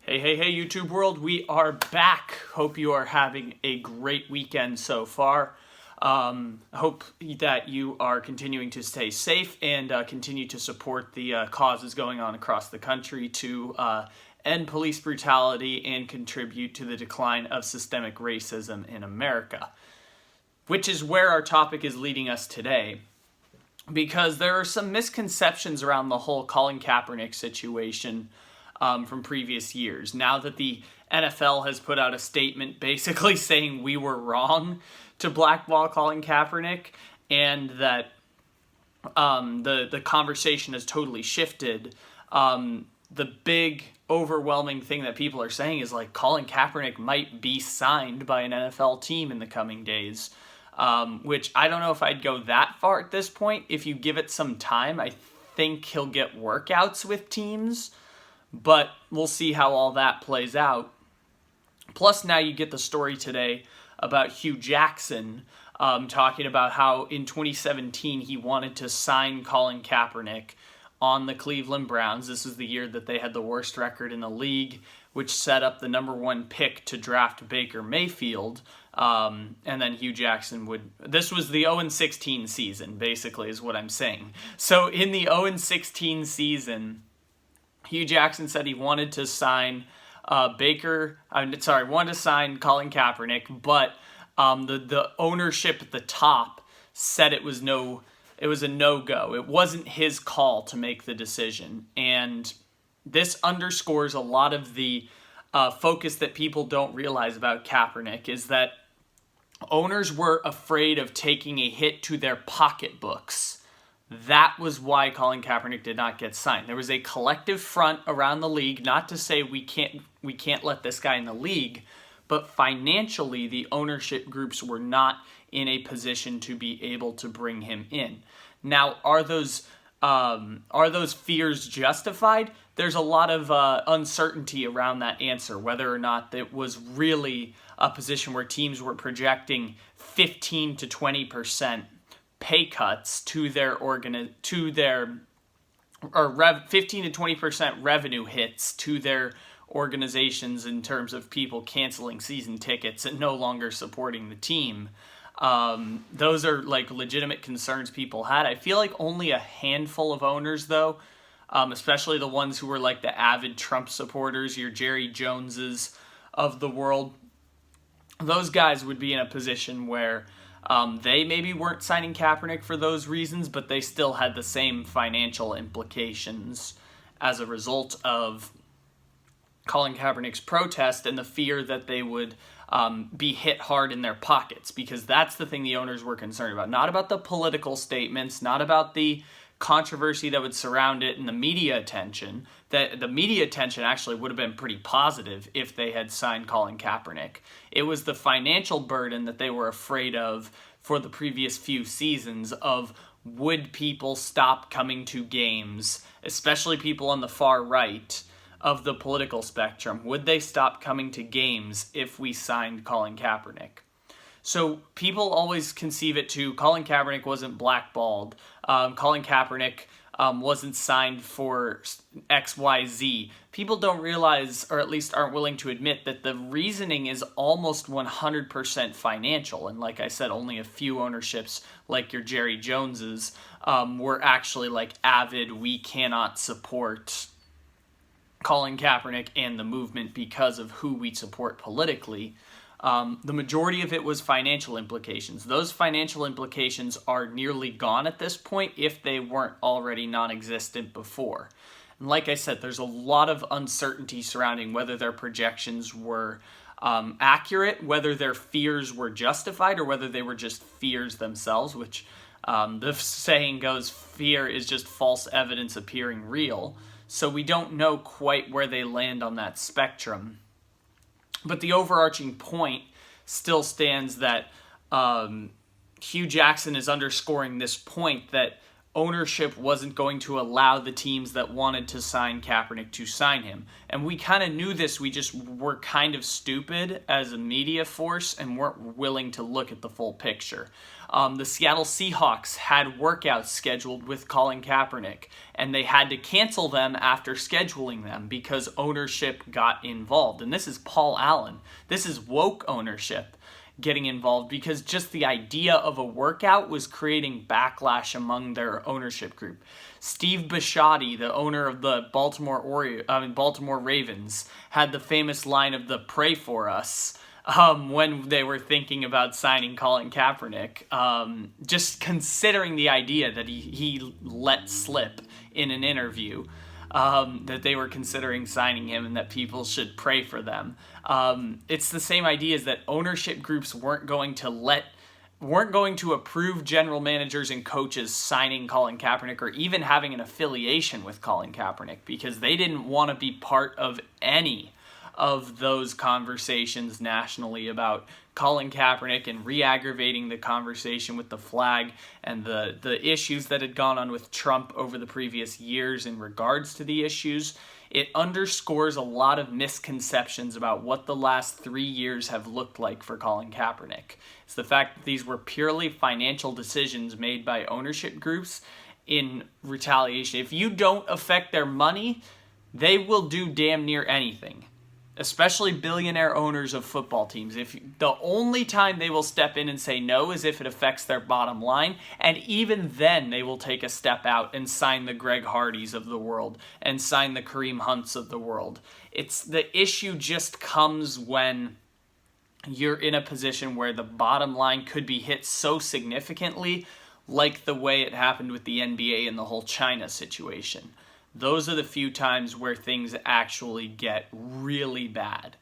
Hey, YouTube world, we are back. Hope you are having a great weekend so far. I hope that you are continuing to stay safe and continue to support the causes going on across the country to end police brutality and contribute to the decline of systemic racism in America, which is where our topic is leading us today. Because there are some misconceptions around the whole Colin Kaepernick situation from previous years. Now that the NFL has put out a statement basically saying we were wrong to blackball Colin Kaepernick, and that the conversation has totally shifted, the big overwhelming thing that people are saying is like Colin Kaepernick might be signed by an NFL team in the coming days. Which I don't know if I'd go that far at this point. If you give it some time, I think he'll get workouts with teams, but we'll see how all that plays out. Plus, now you get the story today about Hugh Jackson talking about how in 2017 he wanted to sign Colin Kaepernick on the Cleveland Browns. This is the year that they had the worst record in the league, which set up the number one pick to draft Baker Mayfield. And then Hugh Jackson this was the 0-16 season, basically, is what I'm saying. So in the 0-16 season, Hugh Jackson said he wanted to sign wanted to sign Colin Kaepernick, but the ownership at the top said it was a no-go. It wasn't his call to make the decision. And this underscores a lot of the focus that people don't realize about Kaepernick, is that owners were afraid of taking a hit to their pocketbooks. That was why Colin Kaepernick did not get signed. There was a collective front around the league, not to say we can't let this guy in the league, but financially the ownership groups were not in a position to be able to bring him in. Now, are those fears justified? There's a lot of uncertainty around that answer, whether or not it was really a position where teams were projecting 15 to 20% pay cuts to their 15 to 20% revenue hits to their organizations in terms of people canceling season tickets and no longer supporting the team. Those are like legitimate concerns people had. I feel like only a handful of owners, though, especially the ones who were like the avid Trump supporters, your Jerry Joneses of the world, those guys would be in a position where they maybe weren't signing Kaepernick for those reasons, but they still had the same financial implications as a result of Colin Kaepernick's protest and the fear that they would be hit hard in their pockets, because that's the thing the owners were concerned about. Not about the political statements, not about the controversy that would surround it and the media attention. That the media attention actually would have been pretty positive if they had signed Colin Kaepernick. It was the financial burden that they were afraid of for the previous few seasons of, would people stop coming to games, especially people on the far right of the political spectrum? Would they stop coming to games if we signed Colin Kaepernick? So people always conceive it to Colin Kaepernick wasn't blackballed. Colin Kaepernick wasn't signed for XYZ. People don't realize, or at least aren't willing to admit, that the reasoning is almost 100% financial. And like I said, only a few ownerships, like your Jerry Joneses, were actually like avid, we cannot support Colin Kaepernick and the movement because of who we support politically. The majority of it was financial implications. Those financial implications are nearly gone at this point if they weren't already non-existent before. And like I said, there's a lot of uncertainty surrounding whether their projections were accurate, whether their fears were justified, or whether they were just fears themselves, which the saying goes, fear is just false evidence appearing real. So we don't know quite where they land on that spectrum. But the overarching point still stands that Hugh Jackson is underscoring this point that ownership wasn't going to allow the teams that wanted to sign Kaepernick to sign him. And we kind of knew this, we just were kind of stupid as a media force and weren't willing to look at the full picture. The Seattle Seahawks had workouts scheduled with Colin Kaepernick, and they had to cancel them after scheduling them because ownership got involved. And this is Paul Allen. This is woke ownership getting involved, because just the idea of a workout was creating backlash among their ownership group. Steve Bisciotti, the owner of the Baltimore Ravens, had the famous line of the "Pray for us" when they were thinking about signing Colin Kaepernick. Just considering the idea that he let slip in an interview that they were considering signing him and that people should pray for them. It's the same idea as that ownership groups weren't going to approve general managers and coaches signing Colin Kaepernick or even having an affiliation with Colin Kaepernick, because they didn't want to be part of any of those conversations nationally about Colin Kaepernick and re-aggravating the conversation with the flag and the issues that had gone on with Trump over the previous years in regards to the issues. It underscores a lot of misconceptions about what the last 3 years have looked like for Colin Kaepernick. It's the fact that these were purely financial decisions made by ownership groups in retaliation. If you don't affect their money, they will do damn near anything. Especially billionaire owners of football teams. If the only time they will step in and say no is if it affects their bottom line, and even then they will take a step out and sign the Greg Hardys of the world and sign the Kareem Hunts of the world. It's the issue just comes when you're in a position where the bottom line could be hit so significantly, like the way it happened with the NBA and the whole China situation. Those are the few times where things actually get really bad.